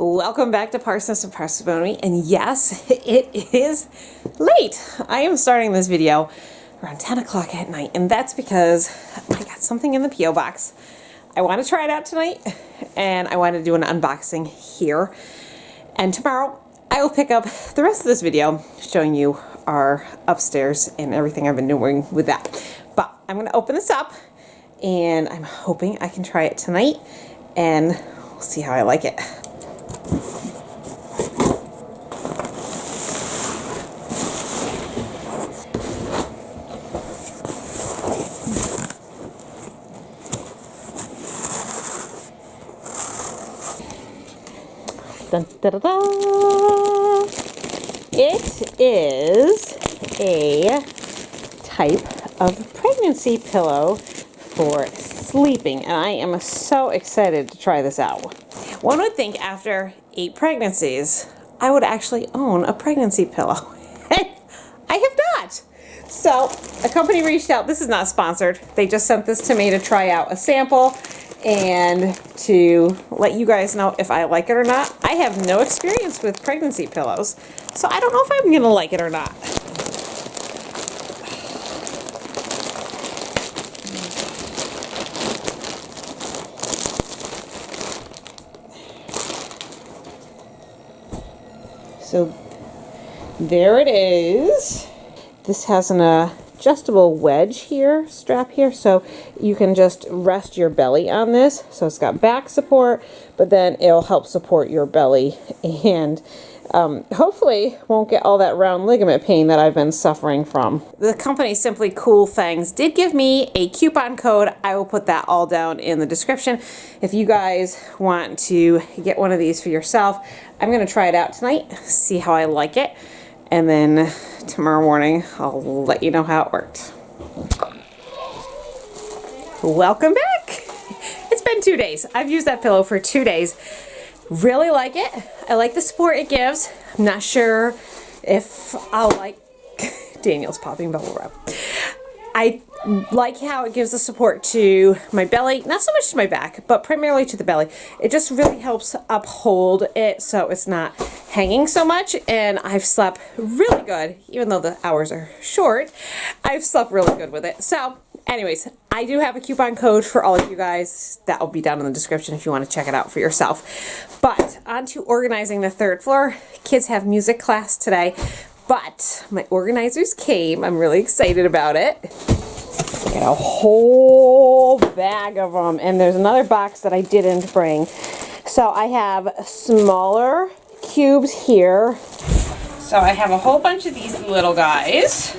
Welcome back to Parsnips and Parsimony, and yes, it is late. I am starting this video around 10 o'clock at night, and that's because I got something in the P.O. box. I want to try it out tonight, and I want to do an unboxing here. And tomorrow, I will pick up the rest of this video showing you our upstairs and everything I've been doing with that. But I'm going to open this up, and I'm hoping I can try it tonight, and we'll see how I like it. Dun, da, da, da. It is a type of pregnancy pillow for sleeping, and I am so excited to try this out. One would think after 8 pregnancies, I would actually own a pregnancy pillow. I have not. So a company reached out. This is not sponsored. They just sent this to me to try out a sample and to let you guys know if I like it or not. I have no experience with pregnancy pillows, so I don't know if I'm gonna like it or not. So there it is. This has an adjustable wedge here, strap here, so you can just rest your belly on this. So it's got back support, but then it'll help support your belly, and hopefully won't get all that round ligament pain that I've been suffering from. The company Simply Cool Things did give me a coupon code. I will put that all down in the description if you guys want to get one of these for yourself. I'm going to try it out tonight, see how I like it, and then tomorrow morning I'll let you know how it worked. Welcome back. It's been 2 days. I've used that pillow for 2 days. Really like it. I like the support it gives. I'm not sure if I'll like Daniel's popping bubble wrap. I like how it gives the support to my belly, not so much to my back, but primarily to the belly. It just really helps uphold it so it's not hanging so much, and I've slept really good, even though the hours are short. I've slept really good with it. So anyways, I do have a coupon code for all of you guys. That will be down in the description if you want to check it out for yourself. But on to organizing the 3rd floor. Kids have music class today, but my organizers came. I'm really excited about it. Get a whole bag of them, and there's another box that I didn't bring. So I have smaller cubes here. So I have a whole bunch of these little guys.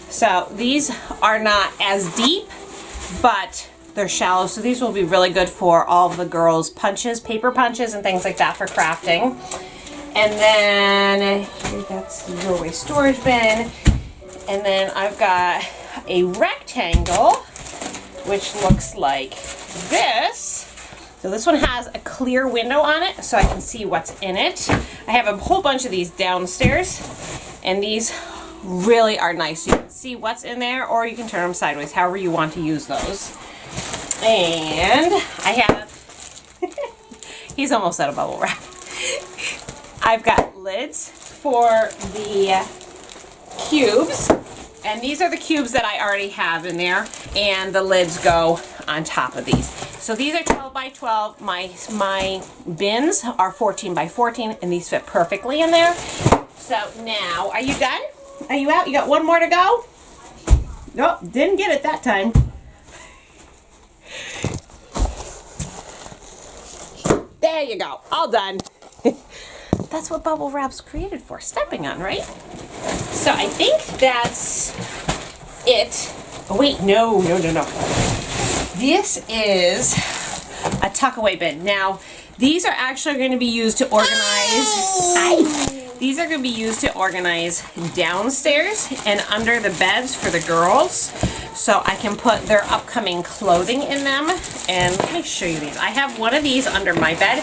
So these are not as deep, but they're shallow, so these will be really good for all of the girls' punches, paper punches and things like that for crafting. And then that's the your waste storage bin. And then I've got a rectangle, which looks like this. So this one has a clear window on it, so I can see what's in it. I have a whole bunch of these downstairs, and these really are nice. You can see what's in there, or you can turn them sideways, however you want to use those. And I have, he's almost out of bubble wrap. I've got lids for the cubes, and these are the cubes that I already have in there, and the lids go on top of these. So these are 12 by 12. My bins are 14 by 14, and these fit perfectly in there. So now, are you done? Are you out? You got one more to go? Nope, didn't get it that time. There you go, all done. That's what bubble wrap's created for, stepping on, right? So I think that's it. Oh wait, no. This is a tuck-away bin. Now, these are actually going to be used to organize. These are going to be used to organize downstairs and under the beds for the girls, so I can put their upcoming clothing in them. And let me show you these. I have one of these under my bed.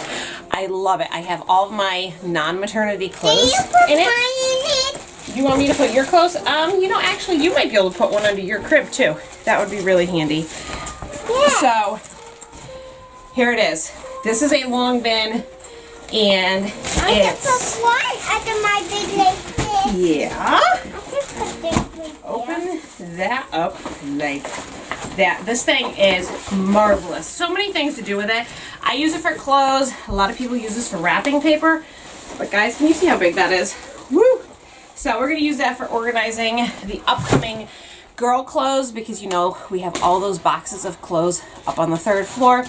I love it. I have all of my non-maternity clothes in it. You want me to put your clothes? You know, actually, you might be able to put one under your crib too. That would be really handy. Yeah. So here it is. This is a long bin, And it's... After my big lake. Yeah. Open that up like that. This thing is marvelous. So many things to do with it. I use it for clothes. A lot of people use this for wrapping paper. But guys, can you see how big that is? Woo! So we're going to use that for organizing the upcoming girl clothes, because you know we have all those boxes of clothes up on the 3rd floor.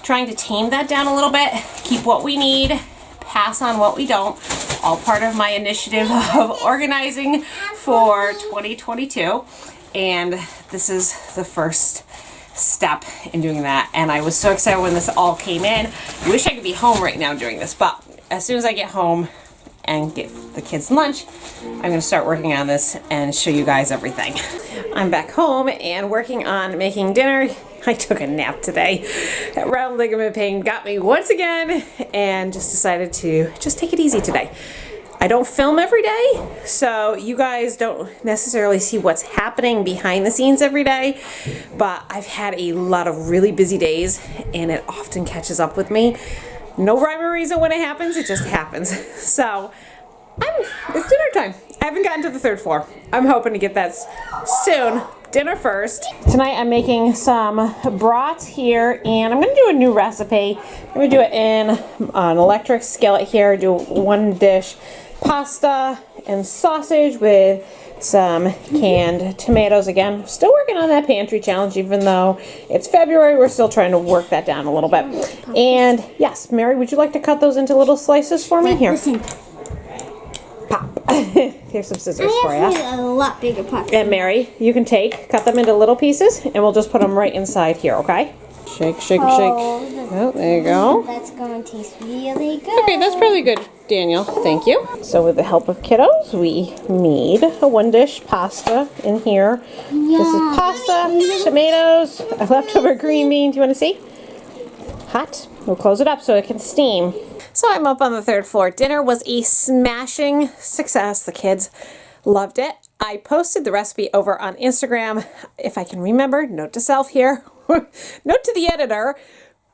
Trying to tame that down a little bit, keep what we need, pass on what we don't. All part of my initiative of organizing for 2022. And this is the first step in doing that. And I was so excited when this all came in. I wish I could be home right now doing this, but as soon as I get home and get the kids lunch, I'm going to start working on this and show you guys everything. I'm back home and working on making dinner. I took a nap today. That round ligament pain got me once again, and just decided to just take it easy today. I don't film every day, so you guys don't necessarily see what's happening behind the scenes every day, but I've had a lot of really busy days and it often catches up with me. No rhyme or reason when it happens, it just happens. So it's dinner time. I haven't gotten to the 3rd floor. I'm hoping to get that soon. Dinner first. Tonight I'm making some brats here, and I'm going to do a new recipe. I'm going to do it in an electric skillet here. Do 1 dish pasta and sausage with some canned tomatoes. Again, still working on that pantry challenge, even though it's February. We're still trying to work that down a little bit. And yes, Mary, would you like to cut those into little slices for me? Here. Listen. Pop. Here's some scissors for you. A lot bigger pops. And Mary, you can cut them into little pieces, and we'll just put them right inside here, okay? Shake, shake, shake. Oh, there you go. That's going to taste really good. Okay, that's probably good, Daniel. Thank you. So with the help of kiddos, we made a 1 dish pasta in here. Yeah. This is pasta, tomatoes, a leftover green bean. Do you want to see? Hot. We'll close it up so it can steam. So I'm up on the 3rd floor. Dinner was a smashing success. The kids loved it. I posted the recipe over on Instagram. If I can remember, note to self here, note to the editor,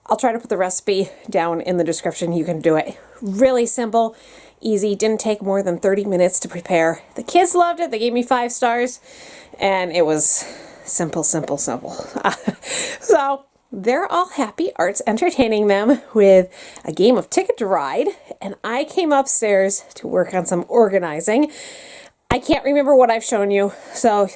I'll try to put the recipe down in the description. You can do it. Really simple, easy, didn't take more than 30 minutes to prepare. The kids loved it. They gave me 5 stars, and it was simple, simple, simple. So they're all happy. Art's entertaining them with a game of Ticket to Ride, and I came upstairs to work on some organizing. I can't remember what I've shown you, so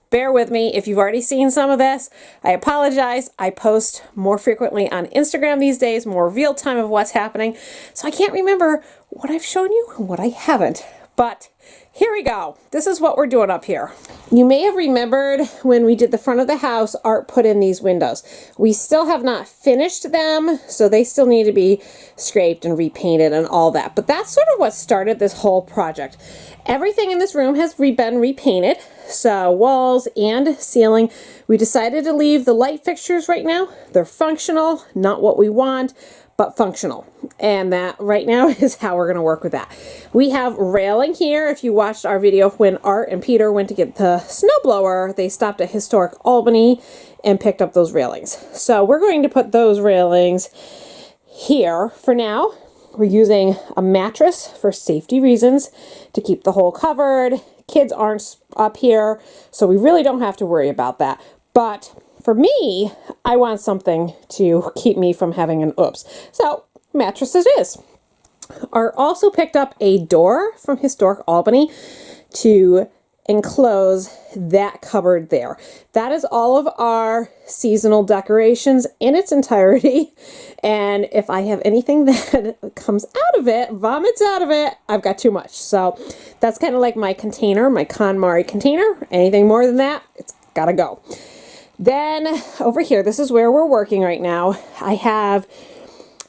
bear with me. If you've already seen some of this, I apologize. I post more frequently on Instagram these days, more real time of what's happening, so I can't remember what I've shown you and what I haven't. But here we go. This is what we're doing up here. You may have remembered when we did the front of the house, Art put in these windows. We still have not finished them, so they still need to be scraped and repainted and all that. But that's sort of what started this whole project. Everything in this room has been repainted, so walls and ceiling. We decided to leave the light fixtures right now. They're functional, not what we want, but functional. And that right now is how we're going to work with that. We have railing here. If you watched our video when Art and Peter went to get the snowblower, they stopped at Historic Albany and picked up those railings. So we're going to put those railings here for now. We're using a mattress for safety reasons to keep the hole covered. Kids aren't up here, so we really don't have to worry about that. But for me, I want something to keep me from having an oops. So, mattress it is. Art also picked up a door from Historic Albany to enclose that cupboard there. That is all of our seasonal decorations in its entirety. And if I have anything that comes out of it, vomits out of it, I've got too much. So that's kind of like my container, my KonMari container. Anything more than that, it's gotta go. Then over here, this is where we're working right now. I have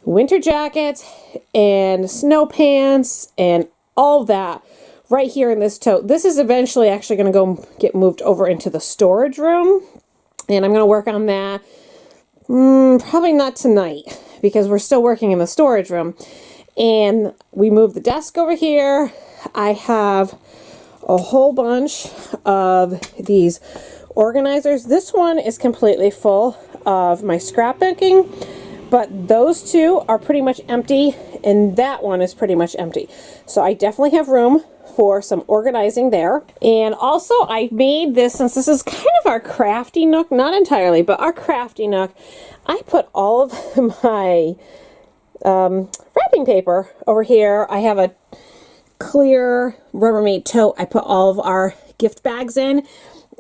winter jackets and snow pants and all that right here in this tote. This is eventually actually going to go get moved over into the storage room, and I'm going to work on that probably not tonight because we're still working in the storage room. And we moved the desk over here. I have a whole bunch of these organizers. This one is completely full of my scrapbooking, but those two are pretty much empty, and that one is pretty much empty. So I definitely have room for some organizing there. And also I made this, since this is kind of our crafty nook, not entirely, but our crafty nook, I put all of my wrapping paper over here. I have a clear Rubbermaid tote I put all of our gift bags in,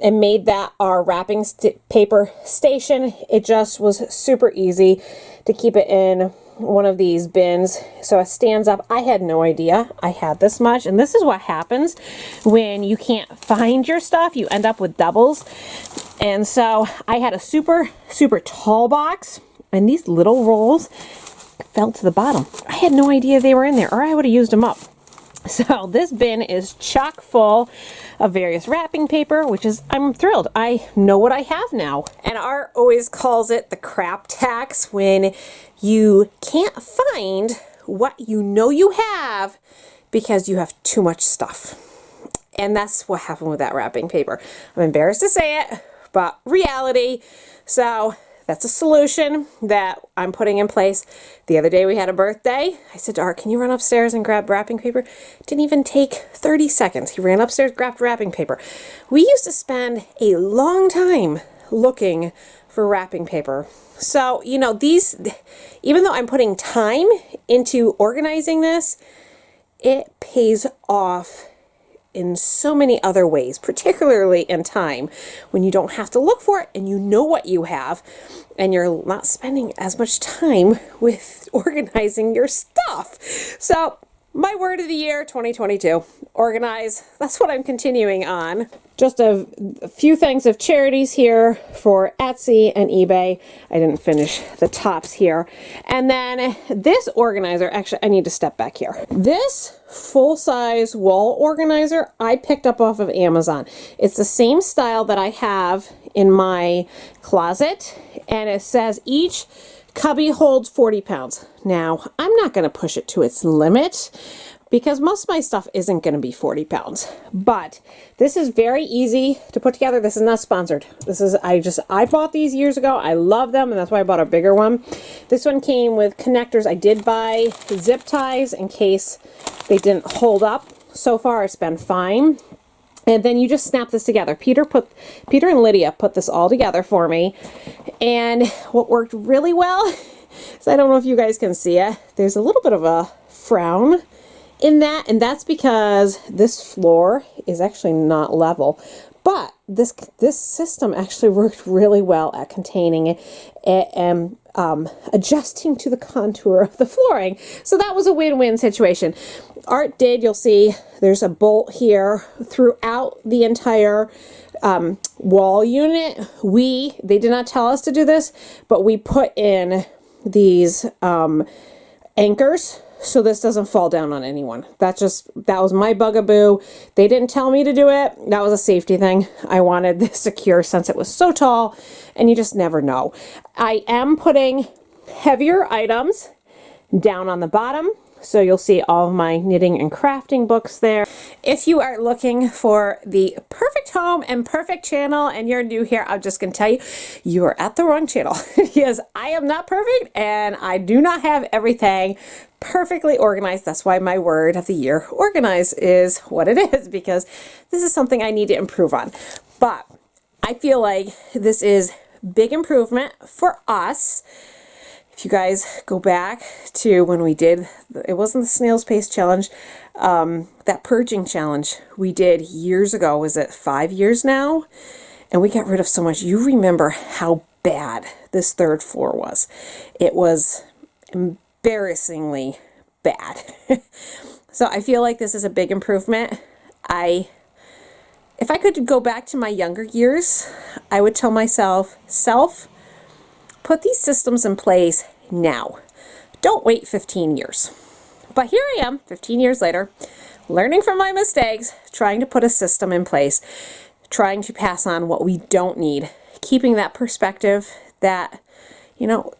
and made that our wrapping paper station. It just was super easy to keep it in one of these bins so it stands up. I had no idea I had this much, and this is what happens when you can't find your stuff. You end up with doubles. And so I had a super tall box, and these little rolls fell to the bottom. I had no idea they were in there, or I would have used them up. So this bin is chock full of various wrapping paper, which is, I'm thrilled. I know what I have now. And Art always calls it the crap tax, when you can't find what you know you have because you have too much stuff. And that's what happened with that wrapping paper. I'm embarrassed to say it, but reality. So that's a solution that I'm putting in place. The other day we had a birthday. I said to Art, can you run upstairs and grab wrapping paper? It didn't even take 30 seconds. He ran upstairs, grabbed wrapping paper. We used to spend a long time looking for wrapping paper. So, you know, these, even though I'm putting time into organizing this, it pays off in so many other ways, particularly in time, when you don't have to look for it and you know what you have, and you're not spending as much time with organizing your stuff. So my word of the year 2022, organize. That's what I'm continuing on. Just a few things of charities here for Etsy and eBay. I didn't finish the tops here. And then this organizer, actually I need to step back here. This full-size wall organizer I picked up off of Amazon. It's the same style that I have in my closet, and it says each cubby holds 40 pounds. Now, I'm not going to push it to its limit because most of my stuff isn't going to be 40 pounds. But this is very easy to put together. This is not sponsored. This is, I bought these years ago. I love them, and that's why I bought a bigger one. This one came with connectors. I did buy zip ties in case they didn't hold up. So far, it's been fine. And then you just snap this together. Peter and Lydia put this all together for me. And what worked really well is, I don't know if you guys can see it, there's a little bit of a frown in that, and that's because this floor is actually not level. But this system actually worked really well at containing it and adjusting to the contour of the flooring. So that was a win-win situation. Art did, you'll see there's a bolt here throughout the entire wall unit. They did not tell us to do this, but we put in these anchors so this doesn't fall down on anyone. That was my bugaboo. They didn't tell me to do it. That was a safety thing. I wanted this secure since it was so tall, and you just never know. I am putting heavier items down on the bottom, so you'll see all of my knitting and crafting books there. If you are looking for the perfect home and perfect channel and you're new here, I'm just going to tell you, you are at the wrong channel. Because I am not perfect and I do not have everything perfectly organized. That's why my word of the year, organize, is what it is, because this is something I need to improve on. But I feel like this is big improvement for us. If you guys go back to when we did, it wasn't the Snail's Pace Challenge, that purging challenge we did years ago. Was it 5 years now? And we got rid of so much. You remember how bad this third floor was. It was embarrassingly bad. So I feel like this is a big improvement. If I could go back to my younger years, I would tell myself, put these systems in place now. Don't wait 15 years. But here I am, 15 years later, learning from my mistakes, trying to put a system in place, trying to pass on what we don't need, keeping that perspective that, you know,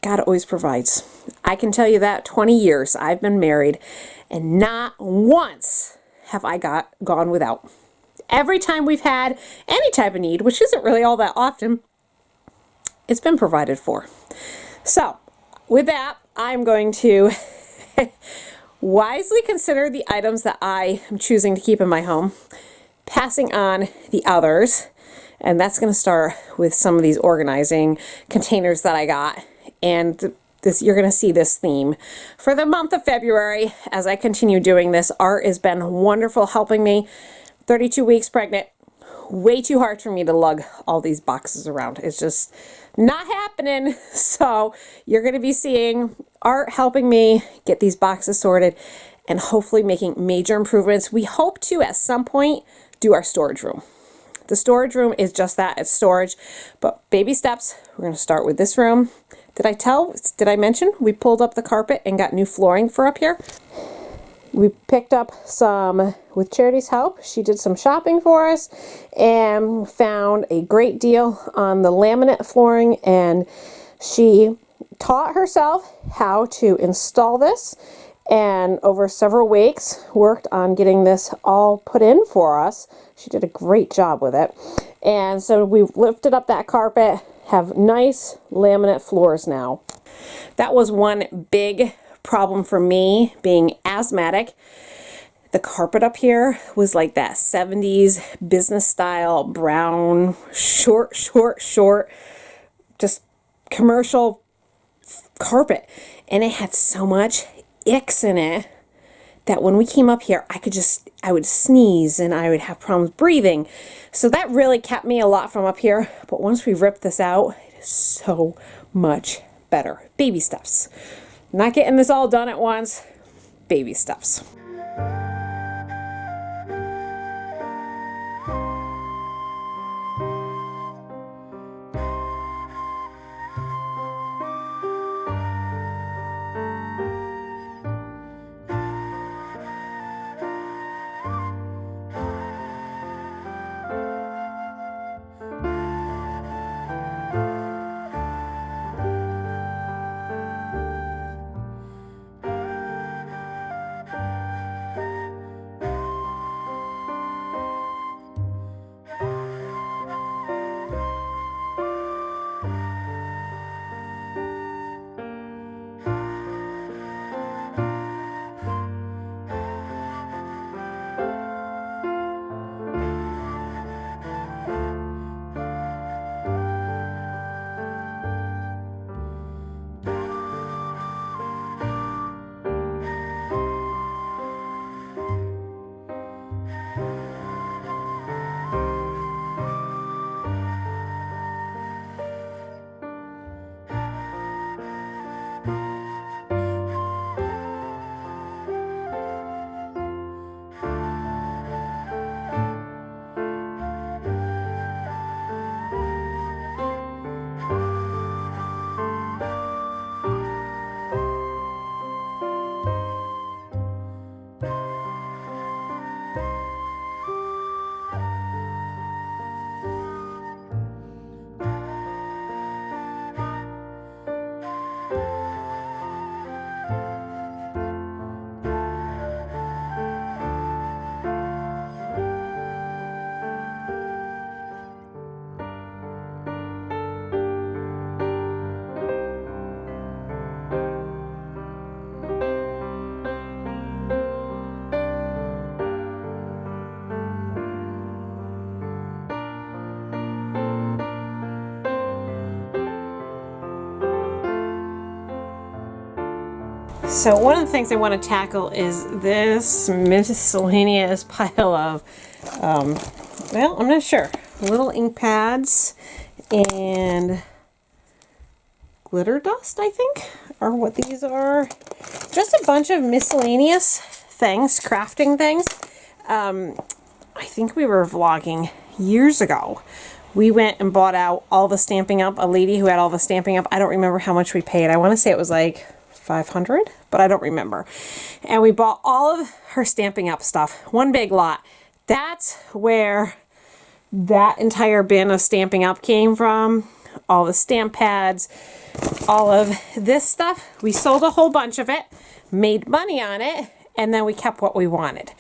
God always provides. I can tell you that 20 years I've been married, and not once have I gone without. Every time we've had any type of need, which isn't really all that often, it's been provided for. So with that, I'm going to wisely consider the items that I am choosing to keep in my home, passing on the others, and that's going to start with some of these organizing containers that I got. And this, you're going to see this theme for the month of February as I continue doing this. Art has been wonderful helping me. 32 weeks pregnant, way too hard for me to lug all these boxes around. It's just not happening. So you're going to be seeing Art helping me get these boxes sorted and hopefully making major improvements. We hope to at some point do our storage room. The storage room is just that, it's storage, but baby steps. We're going to start with this room. Did I mention we pulled up the carpet and got new flooring for up here? We picked up some, with Charity's help, she did some shopping for us and found a great deal on the laminate flooring, and she taught herself how to install this, and over several weeks worked on getting this all put in for us. She did a great job with it. And so we lifted up that carpet, have nice laminate floors now. That was one big problem for me, being asthmatic. The carpet up here was like that 70s business style brown, short, just commercial carpet. And it had so much icks in it that when we came up here, I would sneeze and I would have problems breathing. So that really kept me a lot from up here. But once we ripped this out, it is so much better. Baby steps. Not getting this all done at once. Baby steps. So one of the things I want to tackle is this miscellaneous pile of, well, I'm not sure, little ink pads and glitter dust, I think, are what these are. Just a bunch of miscellaneous things, crafting things. I think we were vlogging years ago. We went and bought out all the Stampin' Up, a lady who had all the Stampin' Up. I don't remember how much we paid. I want to say it was like $500, but I don't remember. And we bought all of her Stampin' Up stuff, one big lot. That's where that entire bin of Stampin' Up came from. All the stamp pads, all of this stuff. We sold a whole bunch of it, made money on it, and then we kept what we wanted.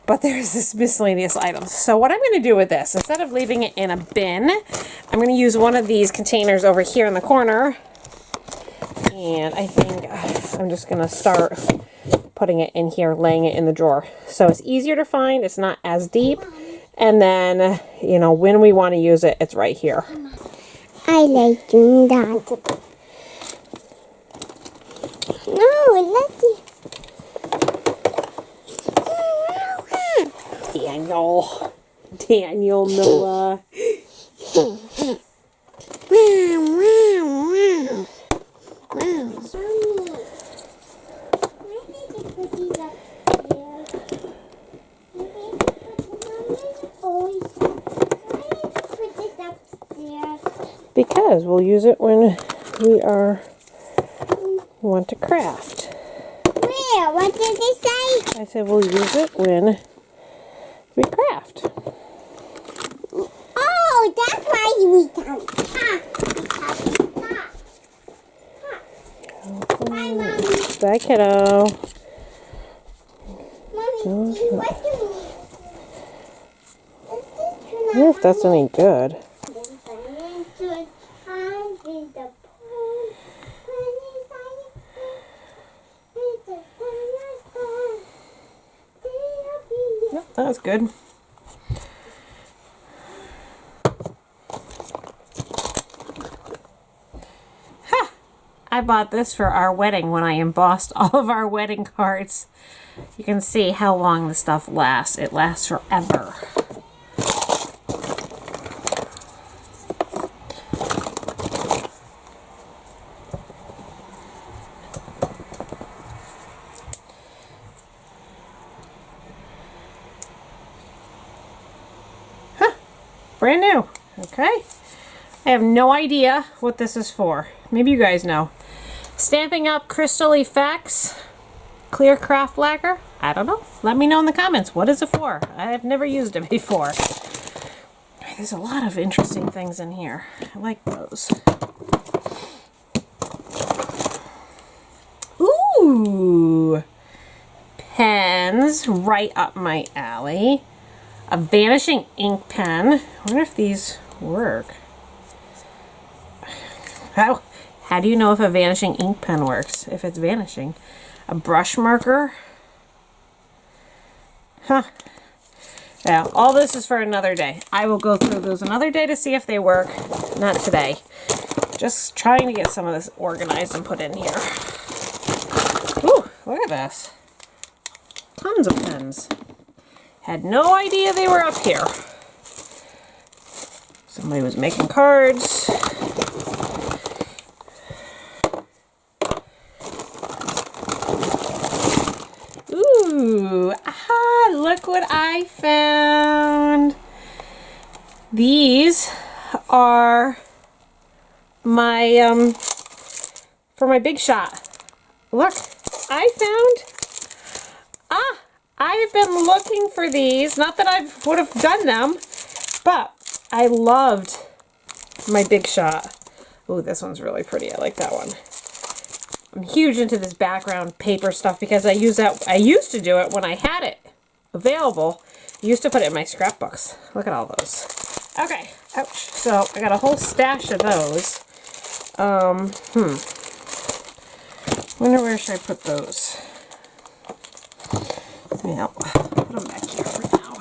But there's this miscellaneous item. So what I'm going to do with this, instead of leaving it in a bin, I'm going to use one of these containers over here in the corner And I think I'm just going to start putting it in here, laying it in the drawer. So it's easier to find. It's not as deep. And then, you know, when we want to use it, it's right here. I like doing that. No, let me. Daniel Noah. Because we'll use it when we want to craft. Where? What did they say? I said we'll use it when we craft. Oh, that's why we done. Bye, kiddo. Mommy, see what do you I wonder if that's any good. Yep, that was good. Ha! I bought this for our wedding when I embossed all of our wedding cards. You can see how long the stuff lasts. It lasts forever. Brand new. Okay. I have no idea what this is for. Maybe you guys know. Stamping Up Crystal Effects Clear Craft Lacquer. I don't know. Let me know in the comments. What is it for? I have never used it before. There's a lot of interesting things in here. I like those. Ooh. Pens. Right up my alley. A vanishing ink pen. I wonder if these work. How do you know if a vanishing ink pen works? If it's vanishing. A brush marker. Huh. Yeah, all this is for another day. I will go through those another day to see if they work. Not today. Just trying to get some of this organized and put in here. Ooh, look at this. Tons of pens. Had no idea they were up here. Somebody was making cards. Ooh, aha, look what I found. These are my, for my big shot. Look, I found, I've been looking for these. Not that I would have done them, but I loved my big shot. Oh, this one's really pretty. I like that one. I'm huge into this background paper stuff because I used to do it when I had it available. I used to put it in my scrapbooks. Look at all those. Okay, ouch. So I got a whole stash of those. Wonder where should I put those? Yeah, put them back here for now.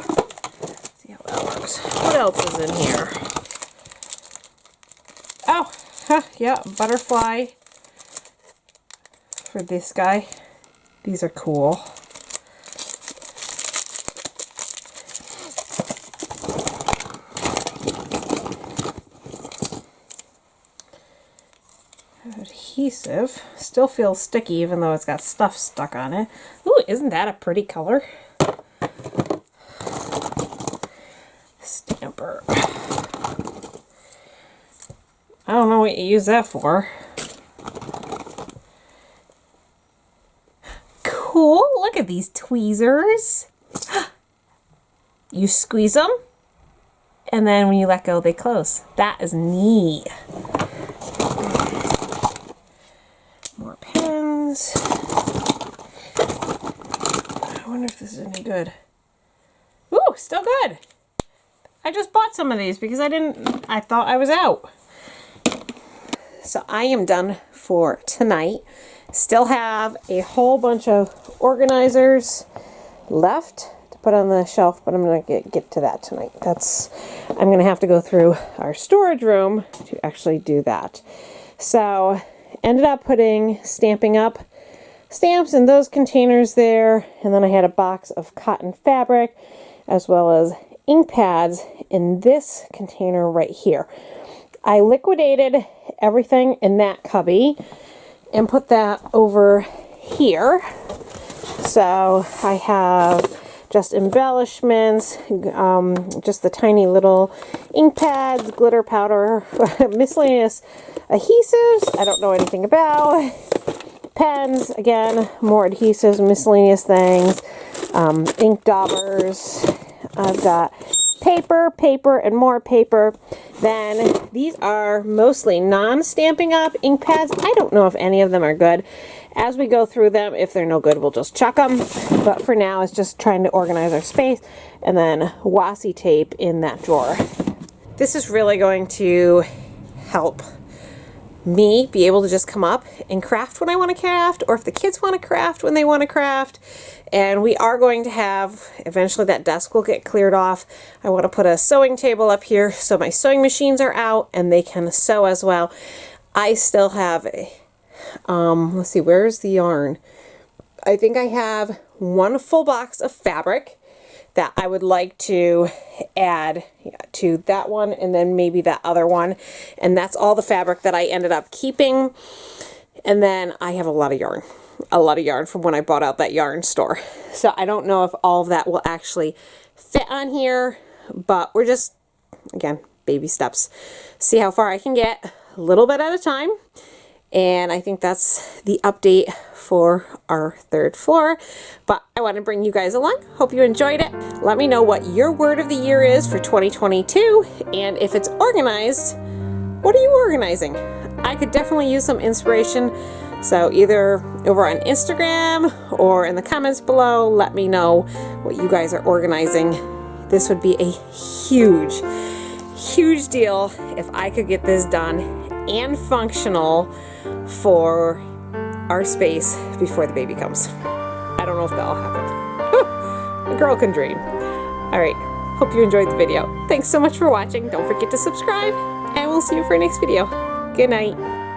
See how that works. What else is in here? Oh, yeah, butterfly for this guy. These are cool. Adhesive. Still feels sticky even though it's got stuff stuck on it. Ooh, isn't that a pretty color? Stamper. I don't know what you use that for. Cool. Look at these tweezers. You squeeze them, and then when you let go, they close. That is neat. More pens. I wonder if this is any good. Ooh, still good. I just bought some of these because I thought I was out. So I am done for tonight. Still have a whole bunch of organizers left to put on the shelf, but I'm going to get to that tonight. I'm going to have to go through our storage room to actually do that. So ended up stamping up stamps in those containers there, and then I had a box of cotton fabric as well as ink pads in this container right here. I liquidated everything in that cubby and put that over here. So I have just embellishments, just the tiny little ink pads, glitter powder, miscellaneous adhesives I don't know anything about, pens, again, more adhesives, miscellaneous things, ink daubers. I've got paper, and more paper. Then these are mostly non-stamping up ink pads. I don't know if any of them are good. As we go through them, if they're no good, we'll just chuck them. But for now, it's just trying to organize our space. And then washi tape in that drawer. This is really going to help me be able to just come up and craft when I want to craft, or if the kids want to craft when they want to craft. And we are going to have, eventually that desk will get cleared off. I want to put a sewing table up here so my sewing machines are out and they can sew as well. I still have a, let's see, where's the yarn? I think I have one full box of fabric that I would like to add to that one, and then maybe that other one. And that's all the fabric that I ended up keeping. And then I have a lot of yarn from when I bought out that yarn store. So I don't know if all of that will actually fit on here, but we're just, again, baby steps. See how far I can get, a little bit at a time. And I think that's the update for our third floor. But I want to bring you guys along. Hope you enjoyed it. Let me know what your word of the year is for 2022. And if it's organized, what are you organizing? I could definitely use some inspiration. So either over on Instagram or in the comments below, let me know what you guys are organizing. This would be a huge, huge deal if I could get this done and functional for our space before the baby comes. I don't know if that'll happen. A girl can dream. All right, hope you enjoyed the video. Thanks so much for watching. Don't forget to subscribe, and we'll see you for our next video. Good night.